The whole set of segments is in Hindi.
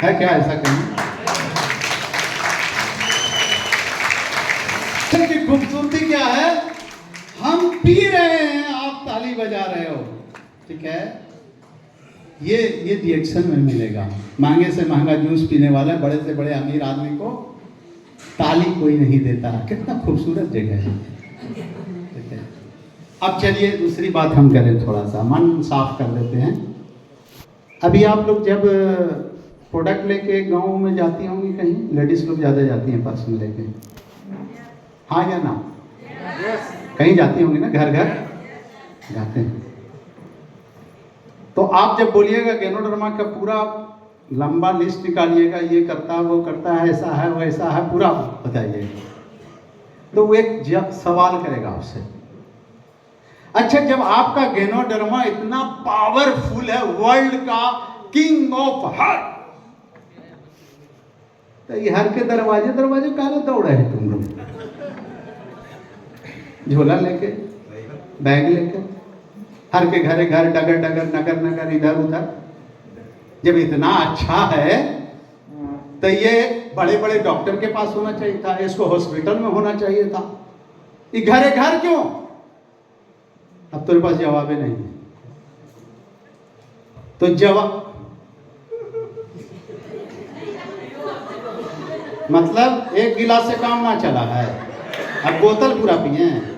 है क्या ऐसा कहीं? की खूबसूरती क्या है? हम पी रहे हैं, आप ताली बजा रहे हो, ठीक है? ये रिएक्शन में मिलेगा। महंगे से महंगा जूस पीने वाला, बड़े से बड़े अमीर आदमी को ताली कोई नहीं देता। कितना खूबसूरत जगह है, ठीक है? अब चलिए दूसरी बात हम करें, थोड़ा सा मन साफ कर लेते हैं। अभी आप लोग जब प्रोडक्ट लेके गांव में जाती होंगी, कहीं लेडीज लोग ज़्यादा जाती हैं पर्स में लेके, हाँ या ना? कहीं जाती होंगी ना, घर घर जाते हैं। तो आप जब बोलिएगा गैनोडर्मा का पूरा लंबा लिस्ट निकालिएगा, ये करता है, वो करता है, ऐसा है, वैसा है, पूरा बताइएगा, तो वो एक सवाल करेगा आपसे, अच्छा जब आपका गैनोडर्मा इतना पावरफुल है, वर्ल्ड का किंग ऑफ हार्ट, तो ये हर के दरवाजे दरवाजे काहे दौड़े है तुम लोग? झोला लेके, बैग लेके, हर के घरे घर, डगर डगर, नगर नगर, इधर उधर। जब इतना अच्छा है तो ये बड़े बड़े डॉक्टर के पास होना चाहिए था, इसको हॉस्पिटल में होना चाहिए था। ये घरे घर क्यों? अब तेरे पास जवाब नहीं है। तो जवाब मतलब एक गिलास से काम ना चला है, अब बोतल पूरा पिए हैं।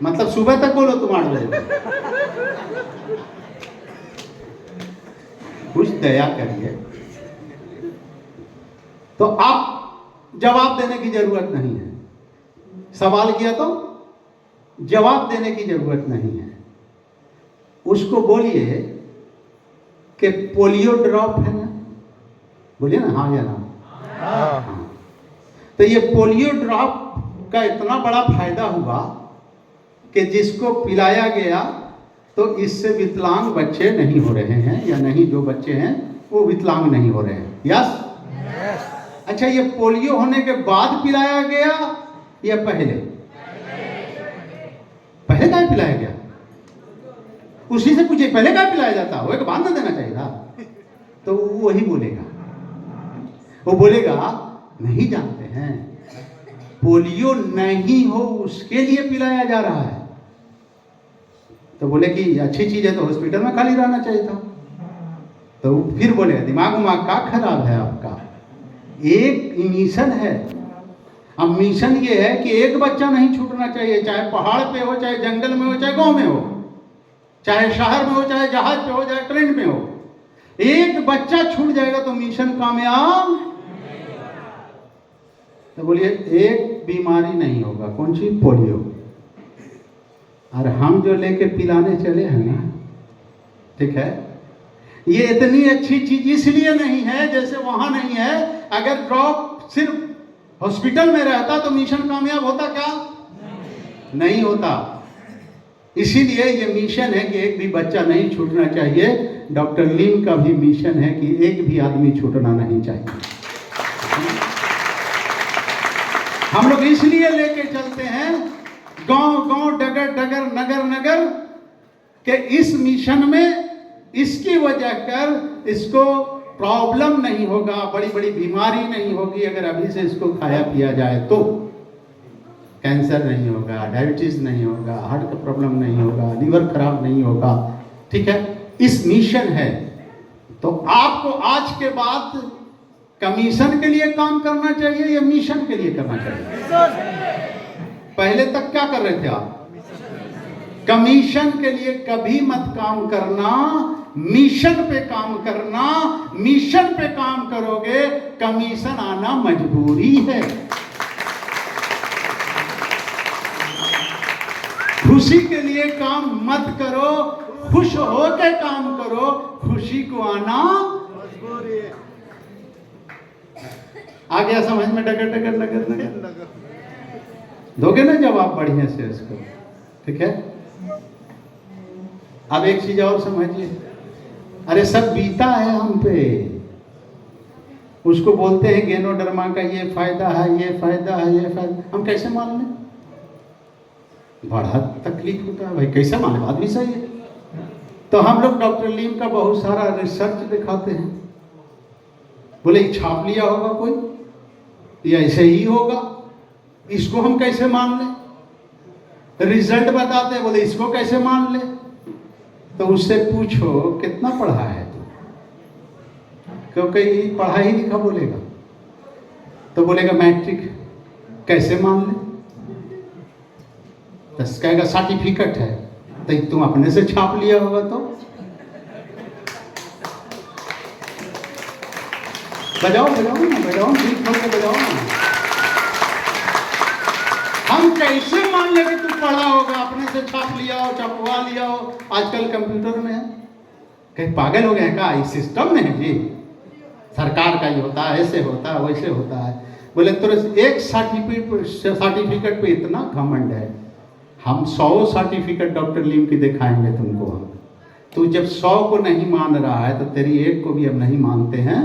मतलब सुबह तक बोलो तुम 8 बजे तक। कुछ दया करिए। तो आप जवाब देने की जरूरत नहीं है। सवाल किया तो जवाब देने की जरूरत नहीं है। उसको बोलिए कि पोलियो ड्रॉप है ना, बोलिए ना, हाँ या ना? हाँ। तो ये पोलियो ड्रॉप का इतना बड़ा फायदा हुआ कि जिसको पिलाया गया तो इससे विकलांग बच्चे नहीं हो रहे हैं, या नहीं, जो बच्चे हैं वो विकलांग नहीं हो रहे हैं। यस? अच्छा, ये पोलियो होने के बाद पिलाया गया या पहले? पहले क्या पिलाया गया? उसी से पूछे पहले क्या पिलाया जाता, वो एक बांध देना चाहिए था। तो वही बोलेगा, वो बोलेगा नहीं जानते हैं, पोलियो नहीं हो उसके लिए पिलाया जा रहा है। तो बोले कि अच्छी चीज है तो हॉस्पिटल में खाली रहना चाहिए था। तो फिर बोले दिमाग उमाग का खराब है आपका, एक मिशन है। अब मिशन ये है कि एक बच्चा नहीं छूटना चाहिए, चाहे पहाड़ पे हो, चाहे जंगल में हो, चाहे गांव में हो, चाहे शहर में हो, चाहे जहाज पे हो, चाहे ट्रेन में हो। एक बच्चा छूट जाएगा तो मिशन कामयाब। तो बोलिए एक बीमारी नहीं होगा, कौन सी? पोलियो। और हम जो लेके पिलाने चले हैं ना, ठीक है, ये इतनी अच्छी चीज इसलिए नहीं है जैसे वहां नहीं है। अगर ड्रॉप सिर्फ हॉस्पिटल में रहता तो मिशन कामयाब होता क्या? नहीं होता। इसीलिए ये मिशन है कि एक भी बच्चा नहीं छूटना चाहिए। डॉक्टर लिम का भी मिशन है कि एक भी आदमी छूटना नहीं चाहिए। हम लोग इसलिए लेके चलते हैं गांव गांव, डगर डगर, नगर नगर, कि इस मिशन में इसकी वजह कर इसको प्रॉब्लम नहीं होगा, बड़ी बड़ी बीमारी नहीं होगी। अगर अभी से इसको खाया पिया जाए तो कैंसर नहीं होगा, डायबिटीज नहीं होगा, हार्ट का प्रॉब्लम नहीं होगा, लीवर खराब नहीं होगा, ठीक है? इस मिशन है। तो आपको आज के बाद कमीशन के लिए काम करना चाहिए या मिशन के लिए करना चाहिए? पहले तक क्या कर रहे थे आप? कमीशन के लिए कभी मत काम करना, मिशन पे काम करना। मिशन पे काम करोगे, कमीशन आना मजबूरी है। खुशी के लिए काम मत करो, खुश होकर काम करो, खुशी को आना मजबूरी है। आ गया समझ में? डगर डगर नगर नगर दोगे ना जवाब बढ़िया से इसको, ठीक है? अब एक चीज और समझिए, अरे सब बीता है हम पे, उसको बोलते हैं गैनोडर्मा का ये फायदा है, ये फायदा है, ये फायदा, हम कैसे मान लें? बड़ा तकलीफ होता है भाई, कैसे माने? बात भी सही है। तो हम लोग डॉक्टर लीम का बहुत सारा रिसर्च दिखाते हैं। बोले छाप लिया होगा कोई या ऐसे ही होगा, इसको हम कैसे मान लें? रिजल्ट बताते, बोले इसको कैसे मान ले? तो उससे पूछो कितना पढ़ा है तू, क्योंकि पढ़ा ही लिखा बोलेगा तो बोलेगा मैट्रिक, कैसे मान ले? तो कहेगा सर्टिफिकेट है, तो तुम अपने से छाप लिया होगा तो बजाओ बजाओ ना, बजाओ ठीक होकर बजाओ ना। हम कैसे मान ले कि तू पढ़ा होगा, अपने से छाप लिया हो, छपवा लिया हो? आजकल कंप्यूटर में है। कहीं पागल हो गए का? इस सिस्टम में है जी, सरकार का ही होता है, ऐसे होता है वैसे होता है। बोले तो एक सर्टिफिकेट पे इतना घमंड है, हम 100 सर्टिफिकेट डॉक्टर लीम की दिखाएंगे तुमको हम। तू जब 100 को नहीं मान रहा है तो तेरी एक को भी अब नहीं मानते हैं।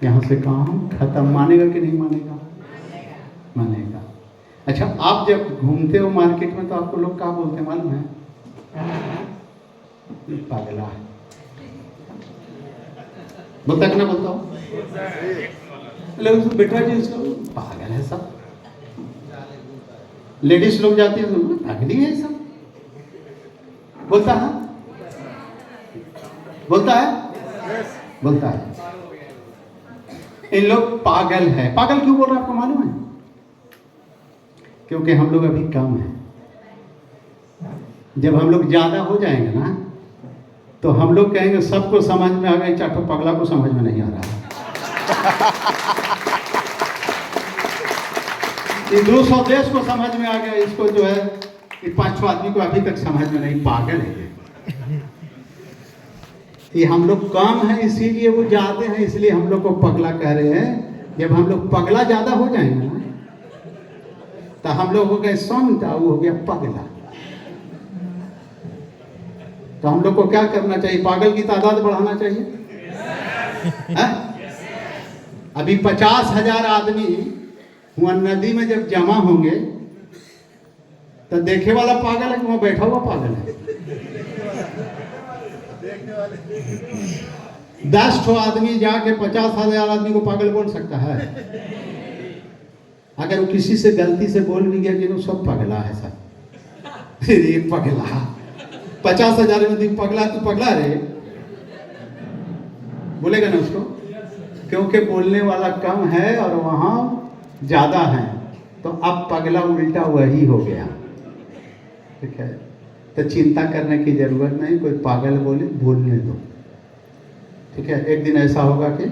यहाँ से काम खत्म। मानेगा कि नहीं मानेगा? मानेगा। अच्छा, आप जब घूमते हो मार्केट में तो आपको लोग क्या बोलते हैं मालूम है? पागला है बोलता कि ना बोलता हो? लोग बेटा जी इसको पागल है सब। लेडीज लोग जाती है तो पागली है सब। बोलता है, बोलता है, बोलता है। इन लोग पागल है। पागल क्यों बोल रहा है आपको मालूम है? क्योंकि हम लोग अभी कम हैं। जब हम लोग ज्यादा हो जाएंगे ना तो हम लोग कहेंगे सबको समझ में आ गई, चाटो पगला को समझ में नहीं आ रहा। ये 200 देश को समझ में आ गया, इसको जो है ये 500 आदमी को अभी तक समझ में नहीं। पागल है ये हम लोग कम है इसीलिए वो ज्यादा है, इसलिए हम लोग को पगला कह रहे हैं। जब हम लोग पगला ज्यादा हो जाएंगे ना तो हम लोग हो गए संता, वो हो गया पगला। तो हम लोग को क्या करना चाहिए? पागल की तादाद बढ़ाना चाहिए। अभी 50,000 आदमी वहां नदी में जब जमा होंगे तो देखे वाला पागल है कि वहां बैठा हुआ पागल है? 10 ठो आदमी जाके 50,000 आदमी को पागल बोल सकता है? अगर वो किसी से गलती से बोल भी गया कि वो सब पगला है सब, फिर ये पगला 50,000 में पगला, तू पगला रे बोलेगा ना उसको? क्योंकि बोलने वाला कम है और वहां ज्यादा है, तो अब पगला उल्टा वही हो गया। ठीक है, तो चिंता करने की जरूरत नहीं। कोई पागल बोले, बोलने दो। ठीक है, एक दिन ऐसा होगा कि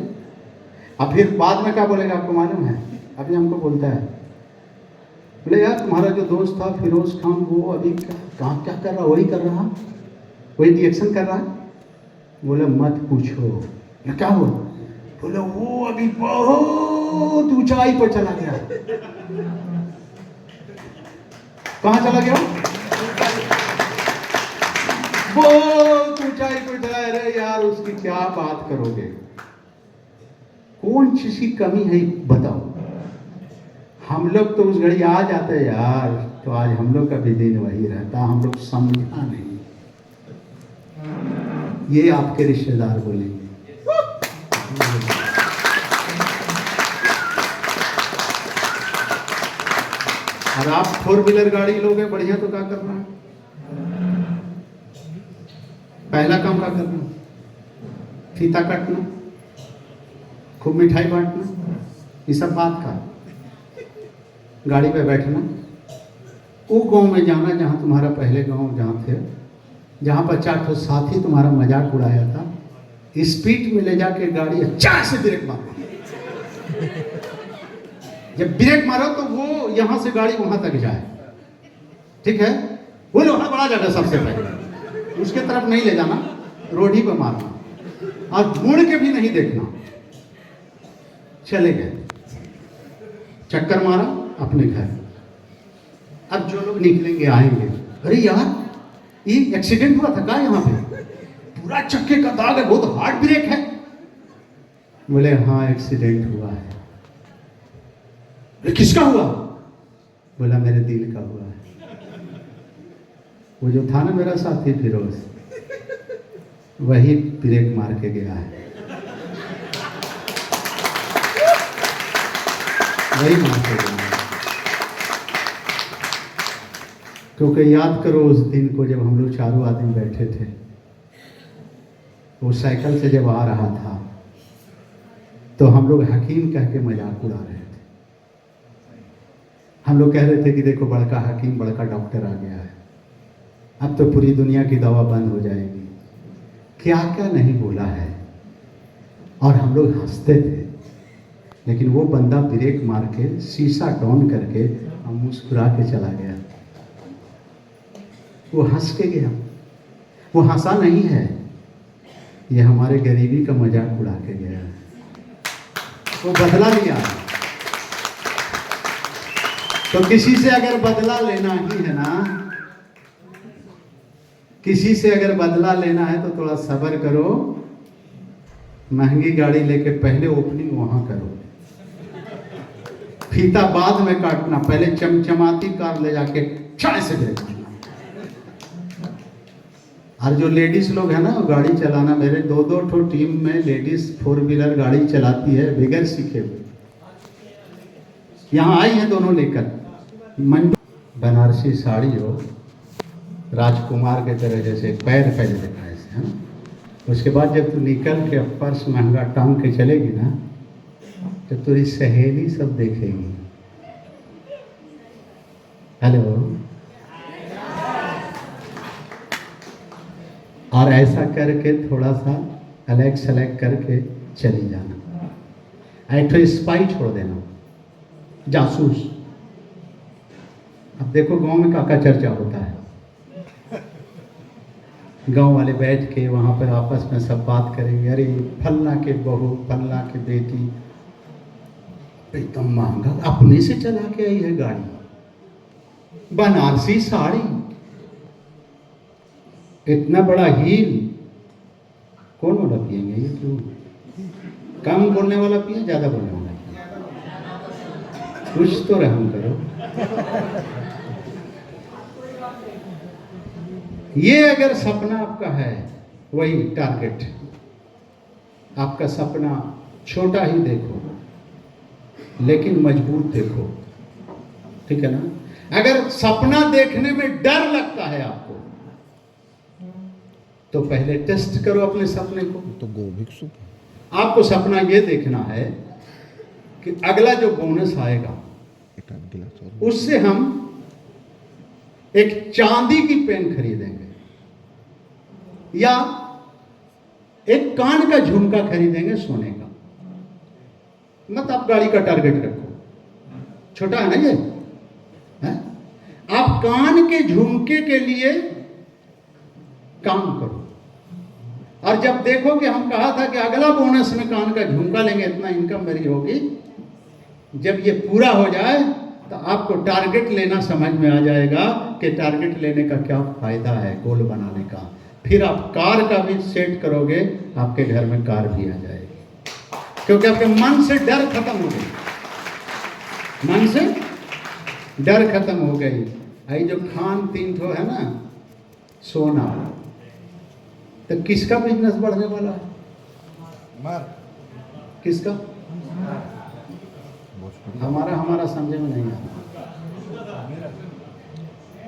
अब फिर बाद में क्या बोलेगा आपको मालूम है? अभी हमको बोलता है, बोले यार तुम्हारा जो दोस्त था फिरोज खान, वो अभी कहाँ क्या कर रहा? वही कर रहा, वही रिएक्शन कर रहा है। बोले मत पूछो। क्या हुआ? बोले वो अभी बहुत ऊंचाई पर चला गया। कहाँ चला गया? बहुत ऊंचाई पर चला। अरे यार उसकी क्या बात करोगे? कौन चीज की कमी है बताओ? हम लोग तो उस घड़ी आ जाते यार, तो आज हम लोग का भी दिन वही रहता। हम लोग समझा नहीं। ये आपके रिश्तेदार बोलेंगे। और आप 4 व्हीलर गाड़ी लोगे बढ़िया, तो क्या करना है? पहला काम क्या करना? फीता काटना, खूब मिठाई बांटना, ये सब बात का। गाड़ी पे बैठना, वो गांव में जाना जहां तुम्हारा पहले गांव जहां थे, जहां पर 4 ठो साथी तुम्हारा मजाक उड़ाया था, स्पीड में ले जाके गाड़ी अचानक से ब्रेक मारना। जब ब्रेक मारो तो वो यहां से गाड़ी वहां तक जाए। ठीक है, वो लोहा बड़ा जाना सबसे पहले, उसके तरफ नहीं ले जाना, रोड ही पर मारना और मुड़ के भी नहीं देखना। चले गए, चक्कर मारा अपने घर। अब जो लोग निकलेंगे आएंगे, अरे यार ये एक्सीडेंट हुआ था क्या? यहाँ पे पूरा चक्के का दाग है, बहुत हार्ड ब्रेक है। बोले हाँ एक्सीडेंट हुआ है। किसका हुआ? बोला मेरे दिल का हुआ है। वो जो था ना मेरा साथी फिरोज, वही ब्रेक मार के गया है, वही मार के गया है। क्योंकि याद करो उस दिन को जब हम लोग चारों आदमी बैठे थे, वो साइकिल से जब आ रहा था तो हम लोग हकीम कह के मजाक उड़ा रहे थे। हम लोग कह रहे थे कि देखो बड़का हकीम, बड़का डॉक्टर आ गया है, अब तो पूरी दुनिया की दवा बंद हो जाएगी। क्या क्या नहीं बोला है, और हम लोग हंसते थे। लेकिन वो बंदा ब्रेक मार के शीशा डाउन करके हम मुस्कुरा के चला गया। वो हंस के गया, वो हंसा नहीं है, ये हमारे गरीबी का मजाक उड़ा के गया है। वो बदला लिया। तो किसी से अगर बदला लेना ही है ना, किसी से अगर बदला लेना है तो थोड़ा सब्र करो। महंगी गाड़ी लेके पहले ओपनिंग वहां करो, फीता बाद में काटना, पहले चमचमाती कार ले जाके छाए से ब्रेक मारना। और जो लेडीज लोग है ना गाड़ी चलाना, मेरे दो ठो टीम में लेडीज 4 व्हीलर गाड़ी चलाती है बगैर सीखे हुए। यहाँ आई है दोनों लेकर, बनारसी साड़ी हो, राजकुमार के तरह जैसे पैर फैले देखा ऐसे है ना। उसके बाद जब तू निकल के पर्स महंगा टांग के चलेगी ना, तो तेरी सहेली सब देखेगी। हेलो, और ऐसा करके थोड़ा सा अलग सलग करके चली जाना। एक तो स्पाई छोड़ देना, जासूस। अब देखो गांव में काका चर्चा होता है, गांव वाले बैठ के वहां पर आपस में सब बात करेंगे, अरे फलना के बहू, फलना के बेटी एकदम महंगा अपने से चला के आई है गाड़ी, बनारसी साड़ी, इतना बड़ा हील। कौन वाला पिएंगे ये? क्यों कम बोलने वाला पिए, ज्यादा बोलने वाला पिए? कुछ तो रहम करो। ये अगर सपना आपका है, वही टारगेट। आपका सपना छोटा ही देखो, लेकिन मजबूत देखो, ठीक है ना। अगर सपना देखने में डर लगता है आपको, तो पहले टेस्ट करो अपने सपने को। तो आपको सपना ये देखना है कि अगला जो बोनस आएगा उससे हम एक चांदी की पेन खरीदेंगे या एक कान का झुमका खरीदेंगे सोने का। मत आप गाड़ी का टारगेट रखो, छोटा है ना ये है? आप कान के झुमके के लिए काम करो, और जब देखो कि हम कहा था कि अगला बोनस में कान का झुमका लेंगे, इतना इनकम मेरी होगी, जब ये पूरा हो जाए तो आपको टारगेट लेना समझ में आ जाएगा कि टारगेट लेने का क्या फायदा है, गोल बनाने का। फिर आप कार का भी सेट करोगे, आपके घर में कार भी आ जाएगी, क्योंकि आपके मन से डर खत्म हो गई, मन से डर खत्म हो गई। आई जो खान तीन ठो है ना, सोना, तो किसका बिजनेस बढ़ने वाला है? किसका? हमारा समझे में नहीं आता।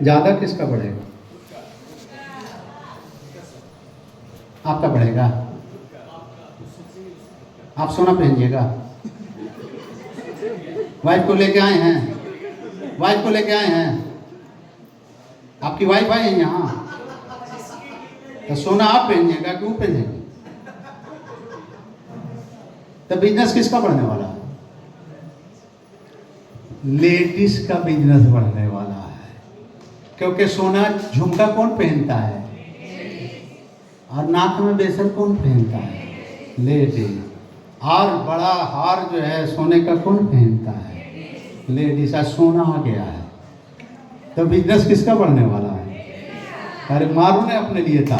ज्यादा किसका बढ़ेगा? आपका बढ़ेगा। आप सोना पहनिएगा। वाइफ को लेके आए हैं, वाइफ को लेके आए हैं, आपकी वाइफ आई है यहाँ, तो सोना आप पहनिएगा, क्यों पहनेंगे? तो बिजनेस किसका बढ़ने वाला है? लेडीज का बिजनेस बढ़ने वाला है, क्योंकि सोना झुमका कौन पहनता है, और नाक में बेसन कौन पहनता है? लेडीज। और बड़ा हार जो है सोने का कौन पहनता है? लेडीज। आज सोना आ गया है, तो बिजनेस किसका बढ़ने वाला है? अरे मारो ने अपने लिए था।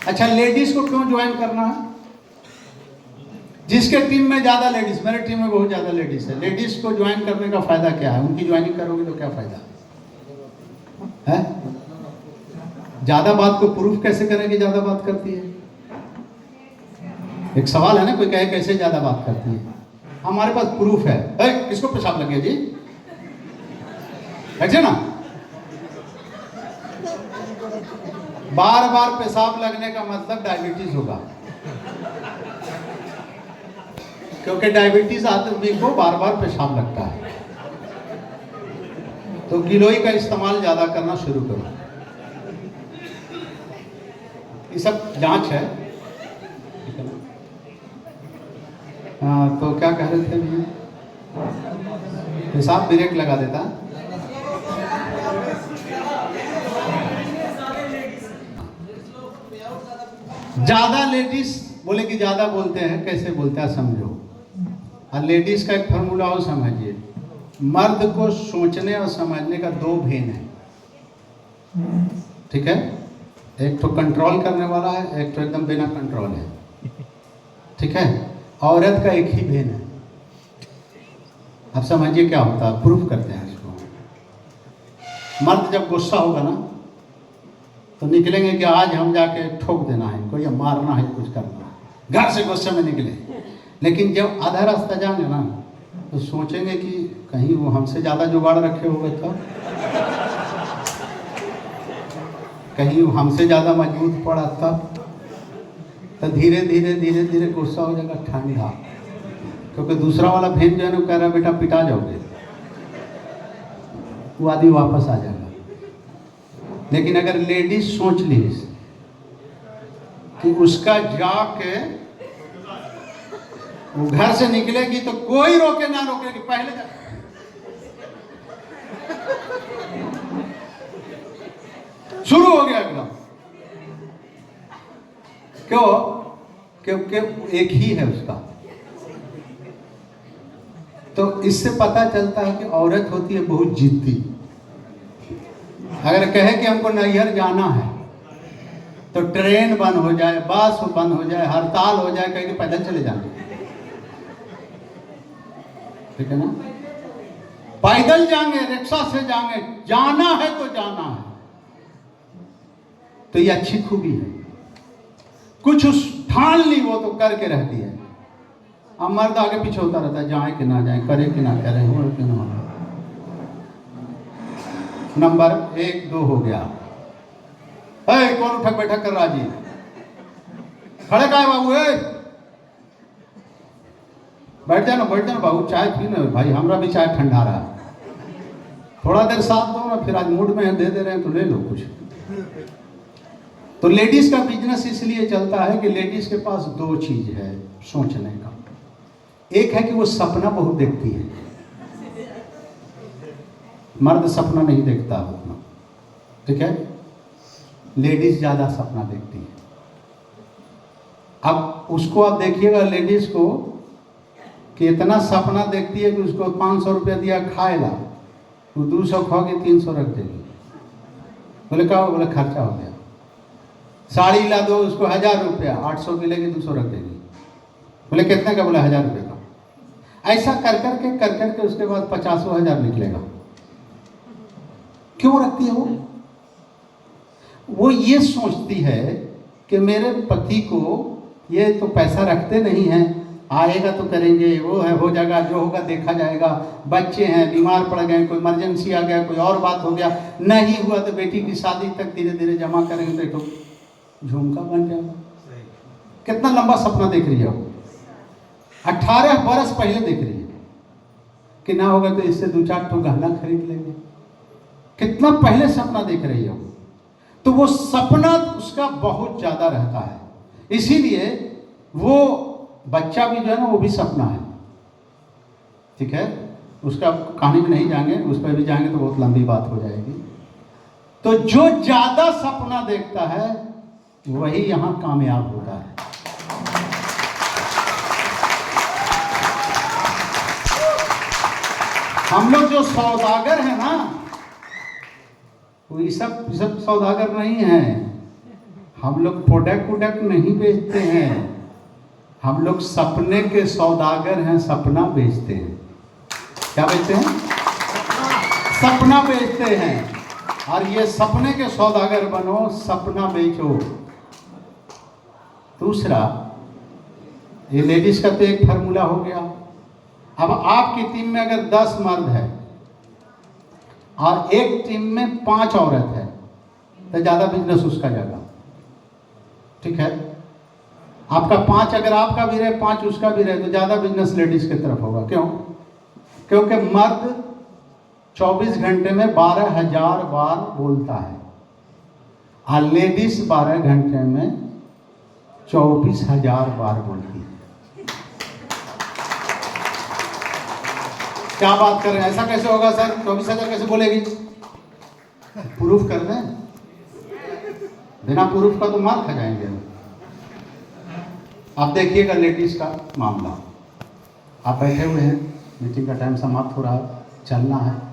अच्छा, लेडीज को क्यों ज्वाइन करना है? जिसके टीम में ज्यादा लेडीज, मेरे टीम में बहुत ज्यादा लेडीज है, लेडीज को ज्वाइन करने का फायदा क्या है? उनकी ज्वाइनिंग करोगे तो क्या फायदा? है? ज्यादा बात को प्रूफ कैसे करें कि ज्यादा बात करती है? एक सवाल है ना, कोई कहे कैसे ज्यादा बात करती है? हमारे पास प्रूफ है। किसको पेशाब लग गया जी? ऐसे ना, बार बार पेशाब लगने का मतलब डायबिटीज होगा, क्योंकि डायबिटीज आदमी को बार बार पेशाब लगता है। तो गिलोय का इस्तेमाल ज्यादा करना शुरू करो। ये सब जांच है। हाँ, तो क्या कह रहे थे भैया? पेशाब ब्रेक लगा देता। ज्यादा लेडीज बोले कि ज्यादा बोलते हैं, कैसे बोलते हैं समझो। और लेडीज का एक फॉर्मूला हो समझिए, मर्द को सोचने और समझने का दो भेन है, ठीक है? एक तो कंट्रोल करने वाला है, एक तो एकदम बिना कंट्रोल है, ठीक है? औरत का एक ही भेन है। अब समझिए क्या होता है, प्रूफ करते हैं इसको। मर्द जब गुस्सा होगा ना तो निकलेंगे कि आज हम जाके ठोक देना है, कोई मारना है, कुछ करना है, घर से गुस्से में निकले। लेकिन जब आधा रास्ता जाएंगे ना तो सोचेंगे कि कहीं वो हमसे ज्यादा जुगाड़ रखे हुए, तो कहीं वो हमसे ज्यादा मजबूत पड़ा तब। तो धीरे धीरे धीरे धीरे गुस्सा हो जाएगा ठंडा, क्योंकि दूसरा वाला भेन जो है ना कह रहा है बेटा पिटा जाओगे, वो आदमी वापस आ जाएगा। लेकिन अगर लेडीज सोच ली कि उसका जाके वो घर से निकलेगी तो कोई रोके ना रोकेगी, पहले शुरू हो गया एकदम। क्यों? क्योंकि एक ही है उसका। तो इससे पता चलता है कि औरत होती है बहुत जिद्दी। अगर कहे कि हमको नैहर जाना है तो ट्रेन बंद हो जाए, बस बंद हो जाए, हड़ताल हो जाए, कहीं पैदल चले जाएंगे, ठीक है ना? पैदल जाएंगे, रिक्शा से जाएंगे, जाना है तो जाना है। तो ये अच्छी खूबी है। कुछ उस ठान ली वो तो करके रहती है। अब मर्द आगे पीछे होता रहता है, जाए कि ना जाए, करे कि ना करे, हो कि ना हो। नंबर 1 2 हो गया। कौन उठक बैठक कर राजी? खड़े का है बाबू? बैठ जाना बाबू, चाय पी ना भाई, हमरा भी चाय ठंडा रहा, थोड़ा देर साथ दो ना, फिर आज मूड में दे रहे हैं तो ले लो कुछ। तो लेडीज का बिजनेस इसलिए चलता है कि लेडीज के पास दो चीज है सोचने का। एक है कि वो सपना बहुत देखती है, मर्द सपना नहीं देखता उतना, ठीक है? लेडीज ज्यादा सपना देखती है। अब उसको आप देखिएगा लेडीज को कि इतना सपना देखती है कि उसको 500 रुपया दिया खाएगा, वो 200 खाओगे 300 रख देगी। बोले क्या? बोले खर्चा हो गया। साड़ी ला दो उसको 1000 रुपया, 800 की लेगी, 200 रख देगी। बोले कितने का? बोले 1000 रुपये का। ऐसा कर करके उसके बाद 50,000 निकलेगा। क्यों रखती है वो ये सोचती है कि मेरे पति को ये तो पैसा रखते नहीं हैं, आएगा तो करेंगे, वो है हो जाएगा, जो होगा देखा जाएगा, बच्चे हैं, बीमार पड़ गए, कोई इमरजेंसी आ गया, कोई और बात हो गया, नहीं हुआ तो बेटी की शादी तक धीरे धीरे जमा करेंगे तो झुमका बन जाएगा। कितना लंबा सपना देख रही है वो? 18 बरस पहले देख रही है कि ना होगा तो इससे 2-4 ठो गहना खरीद लेंगे। कितना पहले सपना देख रही है वो। तो वो सपना उसका बहुत ज्यादा रहता है, इसीलिए वो बच्चा भी जो है ना वो भी सपना है, ठीक है? उसका कहानी में नहीं जाएंगे, उस पर भी जाएंगे तो बहुत लंबी बात हो जाएगी। तो जो ज्यादा सपना देखता है वही यहां कामयाब होता है। हम लोग जो सौदागर हैं ना, वो सब सौदागर नहीं है। हम लोग प्रोडक्ट नहीं बेचते हैं, हम लोग सपने के सौदागर हैं, सपना बेचते हैं। क्या बेचते हैं? सपना बेचते हैं। और ये सपने के सौदागर बनो, सपना बेचो। दूसरा, ये लेडीज का तो एक फार्मूला हो गया। अब आपकी टीम में अगर 10 मर्द है और एक टीम में 5 औरत है तो ज़्यादा बिजनेस उसका जाएगा। ठीक है, आपका 5 अगर आपका भी रहे 5 उसका भी रहे तो ज़्यादा बिजनेस लेडीज की तरफ होगा। क्यों? क्योंकि मर्द 24 घंटे में 12,000 बार बोलता है और लेडीज 12 घंटे में 24,000 बार बोलती है। क्या बात कर रहे हैं? ऐसा कैसे होगा सर? 24,000 कैसे बोलेगी? प्रूफ कर दें? बिना प्रूफ का तो मार खा जाएंगे। आप देखिएगा लेडीज का मामला। आप बैठे हुए हैं, मीटिंग का टाइम समाप्त हो रहा है, चलना है।